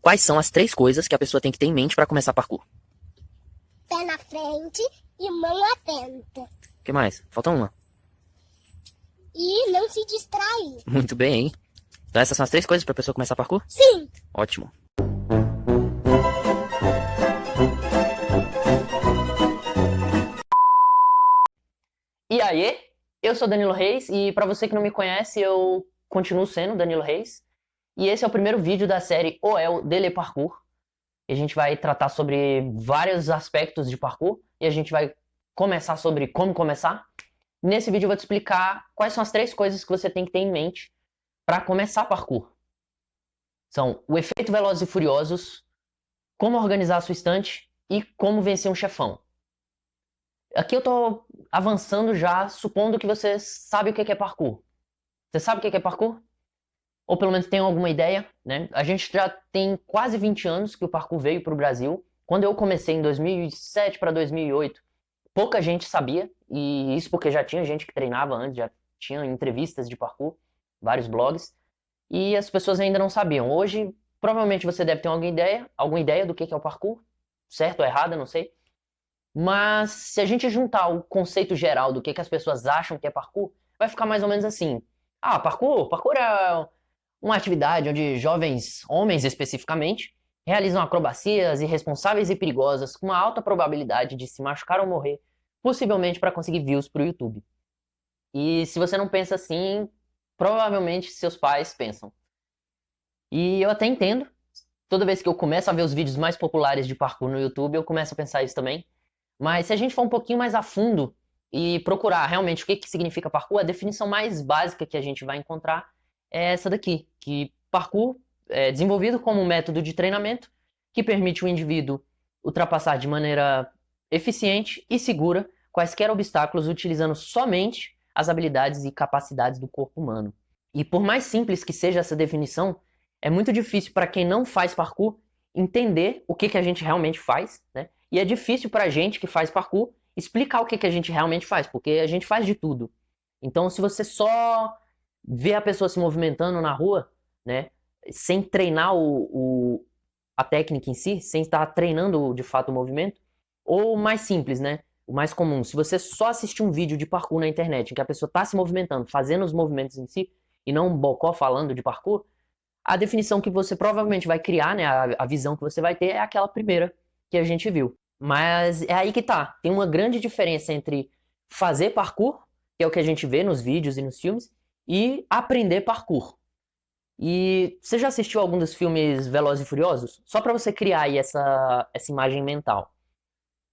Quais são as 3 coisas que a pessoa tem que ter em mente para começar parkour? Pé na frente e mão atenta. O que mais? Falta uma. E não se distrair. Muito bem, hein? Então essas são as 3 coisas para a pessoa começar parkour? Sim. Ótimo. E aí, eu sou Danilo Reis e para você que não me conhece, eu continuo sendo Danilo Reis. E esse é o primeiro vídeo da série OEL de Parkour. E a gente vai tratar sobre vários aspectos de parkour e a gente vai começar sobre como começar. Nesse vídeo eu vou te explicar quais são as 3 coisas que você tem que ter em mente para começar parkour. São o efeito Velozes e Furiosos, como organizar a sua estante e como vencer um chefão. Aqui eu tô avançando já, supondo que você sabe o que é parkour. Você sabe o que é parkour? Ou pelo menos tem alguma ideia, né? A gente já tem quase 20 anos que o parkour veio para o Brasil. Quando eu comecei em 2007 para 2008, pouca gente sabia, e isso porque já tinha gente que treinava antes, já tinha entrevistas de parkour, vários blogs, e as pessoas ainda não sabiam. Hoje, provavelmente você deve ter alguma ideia do que é o parkour, certo ou errado, eu não sei. Mas se a gente juntar o conceito geral do que as pessoas acham que é parkour, vai ficar mais ou menos assim. Ah, parkour é uma atividade onde jovens, homens especificamente, realizam acrobacias irresponsáveis e perigosas com uma alta probabilidade de se machucar ou morrer, possivelmente para conseguir views para o YouTube. E se você não pensa assim, provavelmente seus pais pensam. E eu até entendo. Toda vez que eu começo a ver os vídeos mais populares de parkour no YouTube, eu começo a pensar isso também. Mas se a gente for um pouquinho mais a fundo e procurar realmente o que significa parkour, a definição mais básica que a gente vai encontrar é essa daqui, que parkour é desenvolvido como um método de treinamento que permite o indivíduo ultrapassar de maneira eficiente e segura quaisquer obstáculos utilizando somente as habilidades e capacidades do corpo humano. E por mais simples que seja essa definição, é muito difícil para quem não faz parkour entender o que a gente realmente faz, né? E é difícil pra gente que faz parkour explicar o que a gente realmente faz, porque a gente faz de tudo. Então, se você só vê a pessoa se movimentando na rua, né, sem treinar a técnica em si, sem estar treinando de fato o movimento, ou mais simples, né, o mais comum, se você só assistir um vídeo de parkour na internet, em que a pessoa está se movimentando, fazendo os movimentos em si, e não um bocó falando de parkour, a definição que você provavelmente vai criar, né, a visão que você vai ter é aquela primeira que a gente viu. Mas é aí que tá. Tem uma grande diferença entre fazer parkour, que é o que a gente vê nos vídeos e nos filmes, e aprender parkour. E você já assistiu algum dos filmes Velozes e Furiosos? Só para você criar aí essa imagem mental.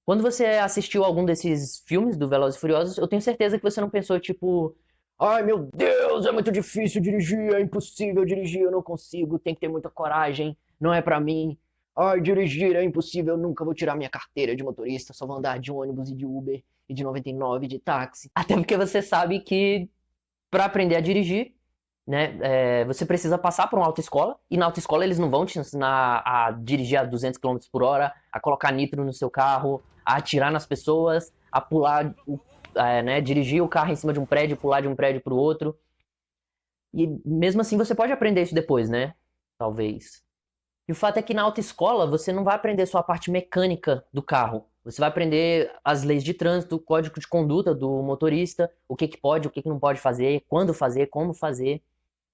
Quando você assistiu algum desses filmes do Velozes e Furiosos, eu tenho certeza que você não pensou tipo, ai meu Deus, é muito difícil dirigir, é impossível dirigir, eu não consigo, tem que ter muita coragem, não é pra mim. Ai, dirigir é impossível, eu nunca vou tirar minha carteira de motorista, só vou andar de ônibus e de Uber e de 99 de táxi. Até porque você sabe que para aprender a dirigir, né, você precisa passar por uma autoescola, e na autoescola eles não vão te ensinar a dirigir a 200 km por hora, a colocar nitro no seu carro, a atirar nas pessoas, a pular, né, dirigir o carro em cima de um prédio, pular de um prédio para o outro. E mesmo assim você pode aprender isso depois, né? Talvez. E o fato é que na autoescola você não vai aprender só a parte mecânica do carro. Você vai aprender as leis de trânsito, o código de conduta do motorista, o que pode, o que não pode fazer, quando fazer, como fazer.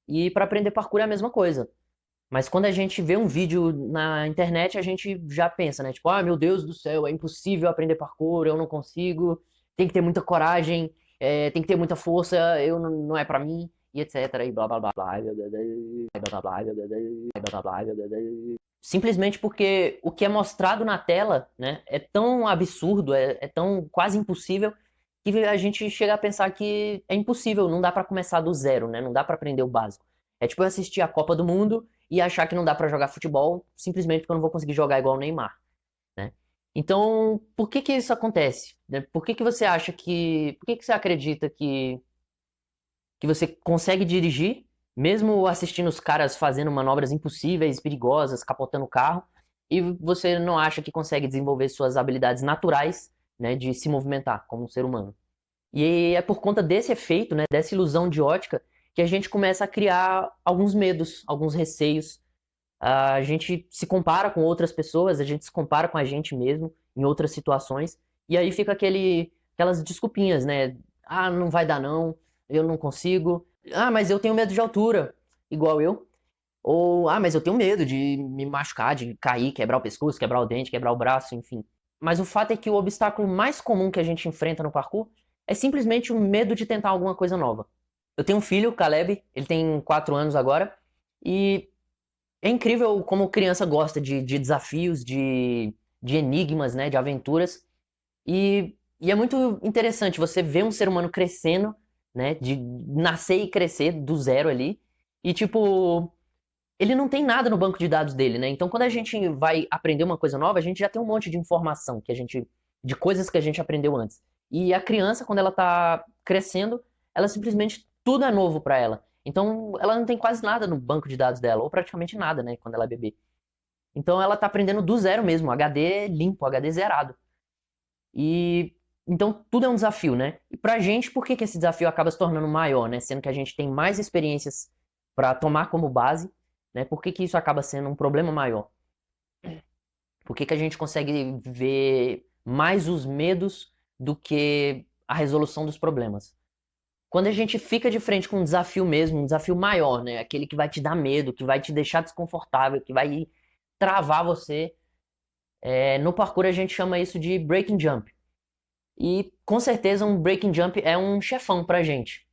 E para aprender parkour é a mesma coisa. Mas quando a gente vê um vídeo na internet, a gente já pensa, né? Tipo, ah, meu Deus do céu, é impossível aprender parkour, eu não consigo, tem que ter muita coragem, tem que ter muita força, não é pra mim, e etc. E blá blá blá blá, blá blá blá, blá blá blá. Simplesmente porque o que é mostrado na tela, né, é tão absurdo, é tão quase impossível, que a gente chega a pensar que é impossível, não dá pra começar do zero, né? Não dá pra aprender o básico. É tipo eu assistir a Copa do Mundo e achar que não dá pra jogar futebol simplesmente porque eu não vou conseguir jogar igual o Neymar, né? Então, por que que isso acontece? Né? Por que que você acredita que você consegue dirigir, mesmo assistindo os caras fazendo manobras impossíveis, perigosas, capotando o carro, e você não acha que consegue desenvolver suas habilidades naturais, né, de se movimentar como um ser humano? E é por conta desse efeito, né, dessa ilusão de ótica, que a gente começa a criar alguns medos, alguns receios, A gente se compara com outras pessoas, a gente se compara com a gente mesmo em outras situações, e aí fica aquelas desculpinhas, né? Ah, não vai dar não, eu não consigo. Ah, mas eu tenho medo de altura, igual eu. Ou, ah, mas eu tenho medo de me machucar, de cair, quebrar o pescoço, quebrar o dente, quebrar o braço, enfim. Mas o fato é que o obstáculo mais comum que a gente enfrenta no parkour é simplesmente o medo de tentar alguma coisa nova. Eu tenho um filho, o Caleb, ele tem 4 anos agora, e é incrível como criança gosta de desafios, de enigmas, né, de aventuras. E é muito interessante você ver um ser humano crescendo, né, de nascer e crescer do zero ali. E, tipo, ele não tem nada no banco de dados dele, né? Então, quando a gente vai aprender uma coisa nova, a gente já tem um monte de informação de coisas que a gente aprendeu antes. E a criança, quando ela tá crescendo, ela simplesmente tudo é novo para ela. Então, ela não tem quase nada no banco de dados dela, ou praticamente nada, né, quando ela é bebê. Então, ela tá aprendendo do zero mesmo, HD limpo, HD zerado. E então tudo é um desafio, né? E pra gente, por que que esse desafio acaba se tornando maior, né? Sendo que a gente tem mais experiências para tomar como base, né? Por que que isso acaba sendo um problema maior? Por que que a gente consegue ver mais os medos do que a resolução dos problemas? Quando a gente fica de frente com um desafio mesmo, um desafio maior, né? Aquele que vai te dar medo, que vai te deixar desconfortável, que vai travar você, no parkour a gente chama isso de breaking jump. E com certeza um breaking jump é um chefão pra gente.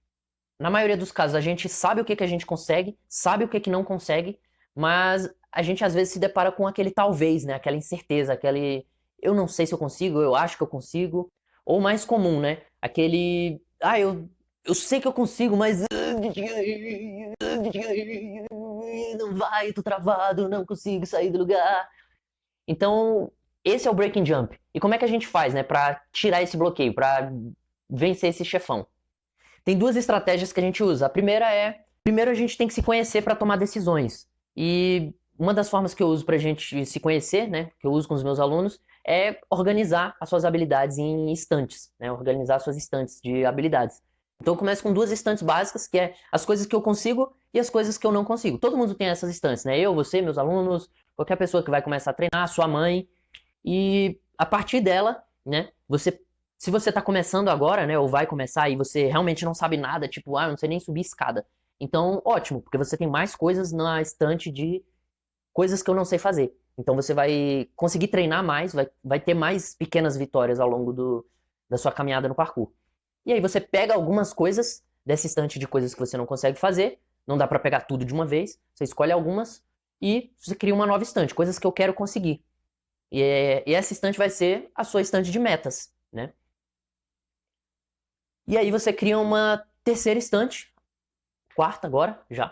Na maioria dos casos, a gente sabe o que que a gente consegue, sabe o que que não consegue, mas a gente às vezes se depara com aquele talvez, né? Aquela incerteza, aquele eu não sei se eu consigo, eu acho que eu consigo. Ou mais comum, né? Aquele eu sei que eu consigo, mas não vai, tô travado, não consigo sair do lugar. Então, esse é o breaking jump. E como é que a gente faz, né, para tirar esse bloqueio, para vencer esse chefão? Tem duas estratégias que a gente usa. A primeira primeiro a gente tem que se conhecer para tomar decisões. E uma das formas que eu uso para a gente se conhecer, né, que eu uso com os meus alunos, é organizar as suas habilidades em estantes, né, organizar suas estantes de habilidades. Então eu começo com duas estantes básicas, que é as coisas que eu consigo e as coisas que eu não consigo. Todo mundo tem essas estantes, né? Eu, você, meus alunos, qualquer pessoa que vai começar a treinar, sua mãe. E a partir dela, né, se você tá começando agora, né, ou vai começar e você realmente não sabe nada, tipo, eu não sei nem subir escada. Então, ótimo, porque você tem mais coisas na estante de coisas que eu não sei fazer. Então você vai conseguir treinar mais, vai ter mais pequenas vitórias ao longo da sua caminhada no parkour. E aí você pega algumas coisas dessa estante de coisas que você não consegue fazer, não dá pra pegar tudo de uma vez, você escolhe algumas e você cria uma nova estante, coisas que eu quero conseguir. E essa estante vai ser a sua estante de metas, né? E aí você cria uma terceira estante, quarta agora, já,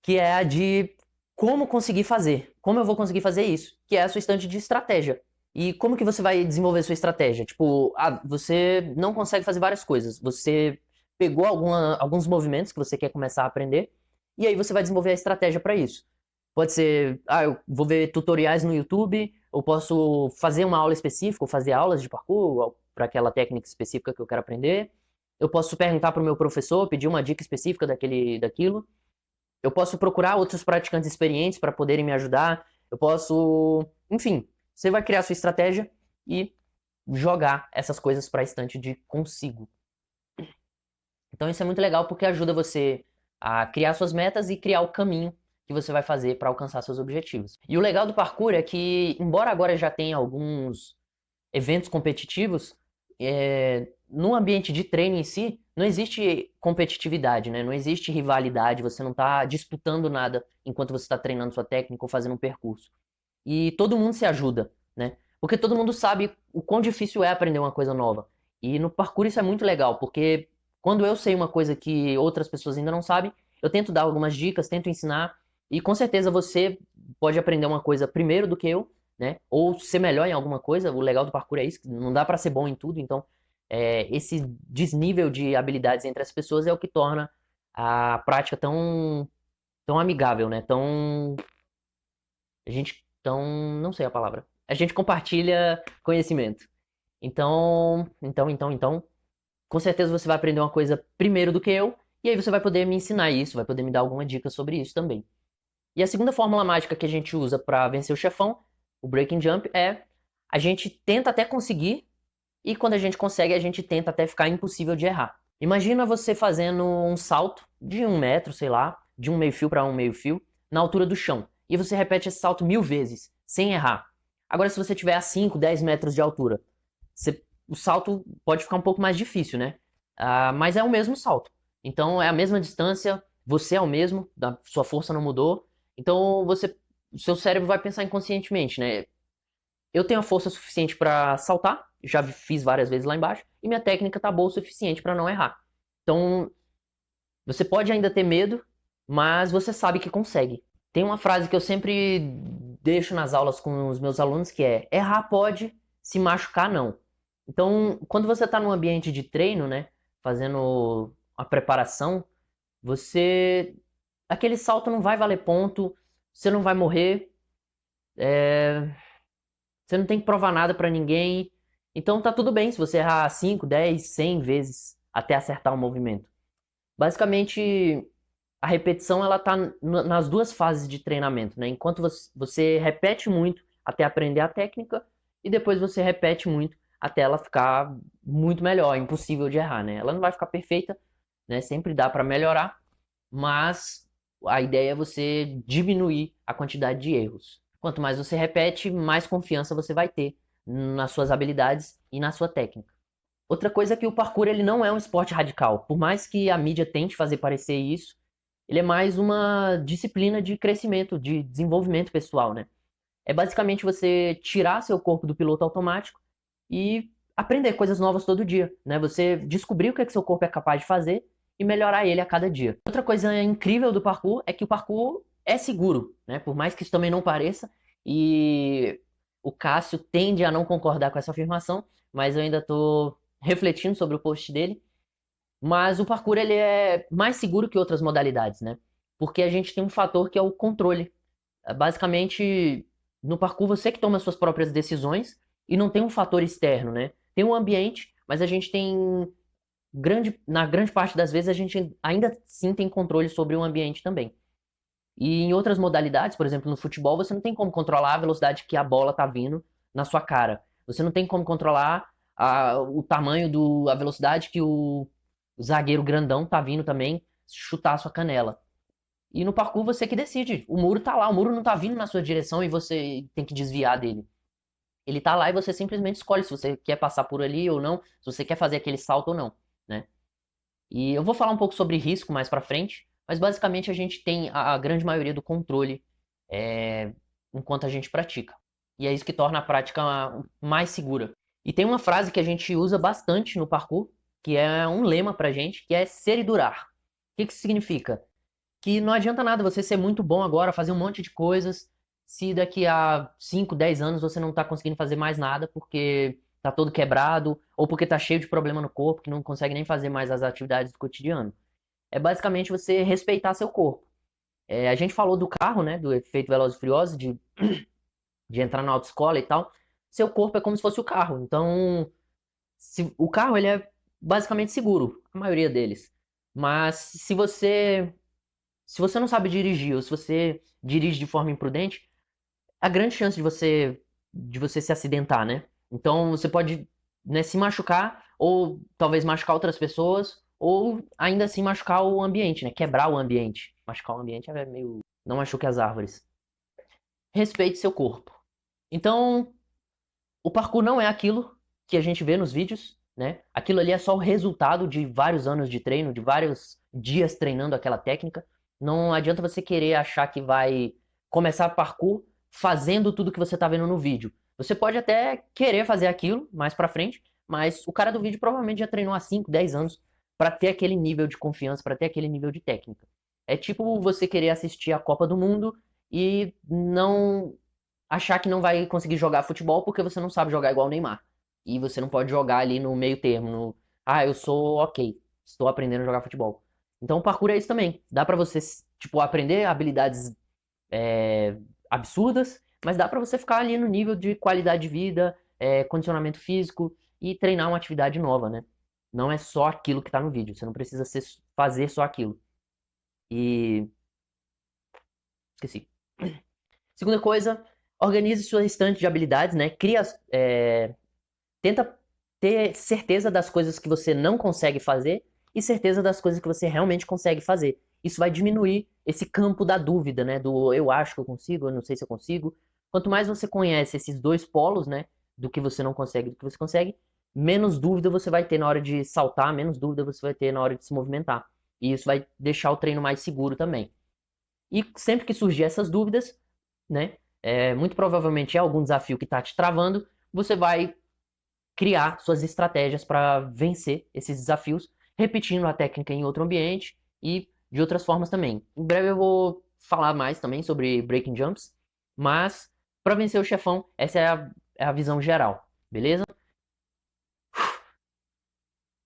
que é a de como conseguir fazer. Como eu vou conseguir fazer isso? Que é a sua estante de estratégia. E como que você vai desenvolver sua estratégia? Tipo, você não consegue fazer várias coisas. Você pegou alguns movimentos que você quer começar a aprender, e aí você vai desenvolver a estratégia para isso. Pode ser, eu vou ver tutoriais no YouTube, ou posso fazer uma aula específica, ou fazer aulas de parkour para aquela técnica específica que eu quero aprender. Eu posso perguntar para o meu professor, pedir uma dica específica daquilo. Eu posso procurar outros praticantes experientes para poderem me ajudar. Eu posso, enfim, você vai criar sua estratégia e jogar essas coisas para a estante de consigo. Então isso é muito legal porque ajuda você a criar suas metas e criar o caminho que você vai fazer para alcançar seus objetivos. E o legal do parkour é que, embora agora já tenha alguns eventos competitivos, no ambiente de treino em si, não existe competitividade, né? Não existe rivalidade, você não está disputando nada enquanto você está treinando sua técnica ou fazendo um percurso. E todo mundo se ajuda, né? Porque todo mundo sabe o quão difícil é aprender uma coisa nova. E no parkour isso é muito legal, porque quando eu sei uma coisa que outras pessoas ainda não sabem, eu tento dar algumas dicas, tento ensinar, e com certeza você pode aprender uma coisa primeiro do que eu, né? Ou ser melhor em alguma coisa. O legal do parkour é isso, que não dá para ser bom em tudo, então esse desnível de habilidades entre as pessoas é o que torna a prática tão amigável, né? Não sei a palavra. A gente compartilha conhecimento. Então, com certeza você vai aprender uma coisa primeiro do que eu, e aí você vai poder me ensinar isso, vai poder me dar alguma dica sobre isso também. E a segunda fórmula mágica que a gente usa para vencer o chefão, o Breaking Jump, é a gente tenta até conseguir, e quando a gente consegue, a gente tenta até ficar impossível de errar. Imagina você fazendo um salto de 1 metro, sei lá, de um meio fio para um meio fio, na altura do chão. E você repete esse salto 1000 vezes, sem errar. Agora, se você tiver a 5, 10 metros de altura, o salto pode ficar um pouco mais difícil, né? Mas é o mesmo salto. Então, é a mesma distância, você é o mesmo, sua força não mudou. Então, o seu cérebro vai pensar inconscientemente, né? Eu tenho a força suficiente para saltar, já fiz várias vezes lá embaixo, e minha técnica tá boa o suficiente para não errar. Então, você pode ainda ter medo, mas você sabe que consegue. Tem uma frase que eu sempre deixo nas aulas com os meus alunos que é: errar pode, se machucar não. Então, quando você está num ambiente de treino, né, fazendo a preparação, você aquele salto não vai valer ponto, você não vai morrer, você não tem que provar nada para ninguém. Então tá tudo bem se você errar 5, 10, 100 vezes até acertar o movimento. Basicamente, a repetição ela tá nas duas fases de treinamento, né? Enquanto você repete muito até aprender a técnica e depois você repete muito até ela ficar muito melhor, impossível de errar, né? Ela não vai ficar perfeita, né? Sempre dá para melhorar, mas a ideia é você diminuir a quantidade de erros. Quanto mais você repete, mais confiança você vai ter nas suas habilidades e na sua técnica. Outra coisa é que o parkour ele não é um esporte radical. Por mais que a mídia tente fazer parecer isso, ele é mais uma disciplina de crescimento, de desenvolvimento pessoal, né? É basicamente você tirar seu corpo do piloto automático e aprender coisas novas todo dia, né? Você descobrir o que, é que seu corpo é capaz de fazer e melhorar ele a cada dia. Outra coisa incrível do parkour é que o parkour é seguro, né? Por mais que isso também não pareça, e o Cássio tende a não concordar com essa afirmação, mas eu ainda estou refletindo sobre o post dele. Mas o parkour ele é mais seguro que outras modalidades, né? Porque a gente tem um fator que é o controle. Basicamente, no parkour você que toma as suas próprias decisões e não tem um fator externo, né? Tem um ambiente, mas a gente tem na grande parte das vezes a gente ainda sim tem controle sobre o ambiente também. E em outras modalidades, por exemplo, no futebol, você não tem como controlar a velocidade que a bola tá vindo na sua cara. Você não tem como controlar o tamanho a velocidade que o zagueiro grandão tá vindo também chutar a sua canela. E no parkour você que decide. O muro tá lá, o muro não tá vindo na sua direção e você tem que desviar dele. Ele tá lá e você simplesmente escolhe se você quer passar por ali ou não, se você quer fazer aquele salto ou não, né? E eu vou falar um pouco sobre risco mais pra frente, mas basicamente a gente tem a grande maioria do controle é, enquanto a gente pratica. E é isso que torna a prática mais segura. E tem uma frase que a gente usa bastante no parkour, que é um lema pra gente, que é ser e durar. O que que isso significa? Que não adianta nada você ser muito bom agora, fazer um monte de coisas, se daqui a 5, 10 anos você não tá conseguindo fazer mais nada porque tá todo quebrado, ou porque tá cheio de problema no corpo, que não consegue nem fazer mais as atividades do cotidiano. É basicamente você respeitar seu corpo. A gente falou do carro, né, do efeito Velozes e Furiosos, de entrar na autoescola e tal. Seu corpo é como se fosse o carro. Então, o carro ele é basicamente seguro, a maioria deles. Mas se você não sabe dirigir, ou se você dirige de forma imprudente, há grande chance de você se acidentar, né? Então você pode, né, se machucar, ou talvez machucar outras pessoas, ou ainda assim machucar o ambiente, né? Quebrar o ambiente. Machucar o ambiente é meio. Não machuque as árvores. Respeite seu corpo. Então, o parkour não é aquilo que a gente vê nos vídeos, né? Aquilo ali é só o resultado de vários anos de treino, de vários dias treinando aquela técnica. Não adianta você querer achar que vai começar parkour fazendo tudo que você tá vendo no vídeo. Você pode até querer fazer aquilo mais pra frente, mas o cara do vídeo provavelmente já treinou há 5, 10 anos pra ter aquele nível de confiança, pra ter aquele nível de técnica. É tipo você querer assistir a Copa do Mundo e não achar que não vai conseguir jogar futebol porque você não sabe jogar igual o Neymar. E você não pode jogar ali no meio termo, eu sou ok, estou aprendendo a jogar futebol. Então o parkour é isso também. Dá pra você, tipo, aprender habilidades é, absurdas, mas dá pra você ficar ali no nível de qualidade de vida, condicionamento físico e treinar uma atividade nova, né? Não é só aquilo que tá no vídeo. Você não precisa fazer só aquilo. E Esqueci. Segunda coisa, organize sua estante de habilidades, né? Tenta ter certeza das coisas que você não consegue fazer e certeza das coisas que você realmente consegue fazer. Isso vai diminuir esse campo da dúvida, né? Do eu acho que eu consigo, eu não sei se eu consigo. Quanto mais você conhece esses dois polos, né? Do que você não consegue e do que você consegue, menos dúvida você vai ter na hora de saltar, menos dúvida você vai ter na hora de se movimentar. E isso vai deixar o treino mais seguro também. E sempre que surgir essas dúvidas, né? Muito provavelmente é algum desafio que está te travando, você vai criar suas estratégias para vencer esses desafios, repetindo a técnica em outro ambiente e de outras formas também. Em breve eu vou falar mais também sobre breaking jumps, mas para vencer o chefão, essa é a visão geral, beleza?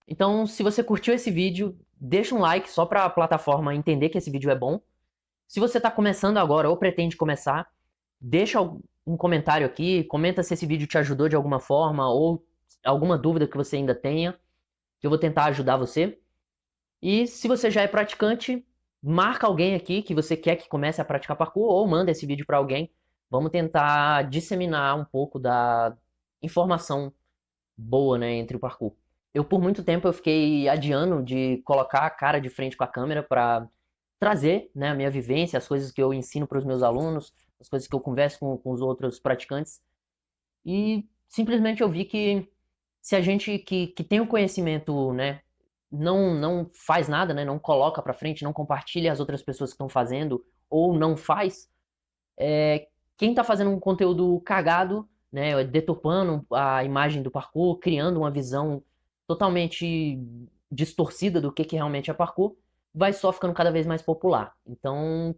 Então, se você curtiu esse vídeo, deixa um like só para a plataforma entender que esse vídeo é bom. Se você está começando agora ou pretende começar, deixa um comentário aqui, comenta se esse vídeo te ajudou de alguma forma ou alguma dúvida que você ainda tenha, que eu vou tentar ajudar você. E se você já é praticante, marca alguém aqui que você quer que comece a praticar parkour ou manda esse vídeo para alguém. Vamos tentar disseminar um pouco da informação boa, né, entre o parkour. Por muito tempo, eu fiquei adiando de colocar a cara de frente com a câmera para trazer, né, a minha vivência, as coisas que eu ensino para os meus alunos, as coisas que eu converso com os outros praticantes. E simplesmente eu vi que se a gente que tem o conhecimento, né, não faz nada, né, não coloca para frente, não compartilha as outras pessoas que estão fazendo, ou não faz, quem está fazendo um conteúdo cagado, né, deturpando a imagem do parkour, criando uma visão totalmente distorcida do que realmente é parkour, vai só ficando cada vez mais popular. Então,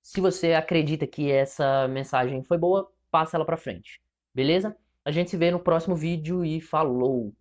se você acredita que essa mensagem foi boa, passa ela para frente. Beleza? A gente se vê no próximo vídeo e falou!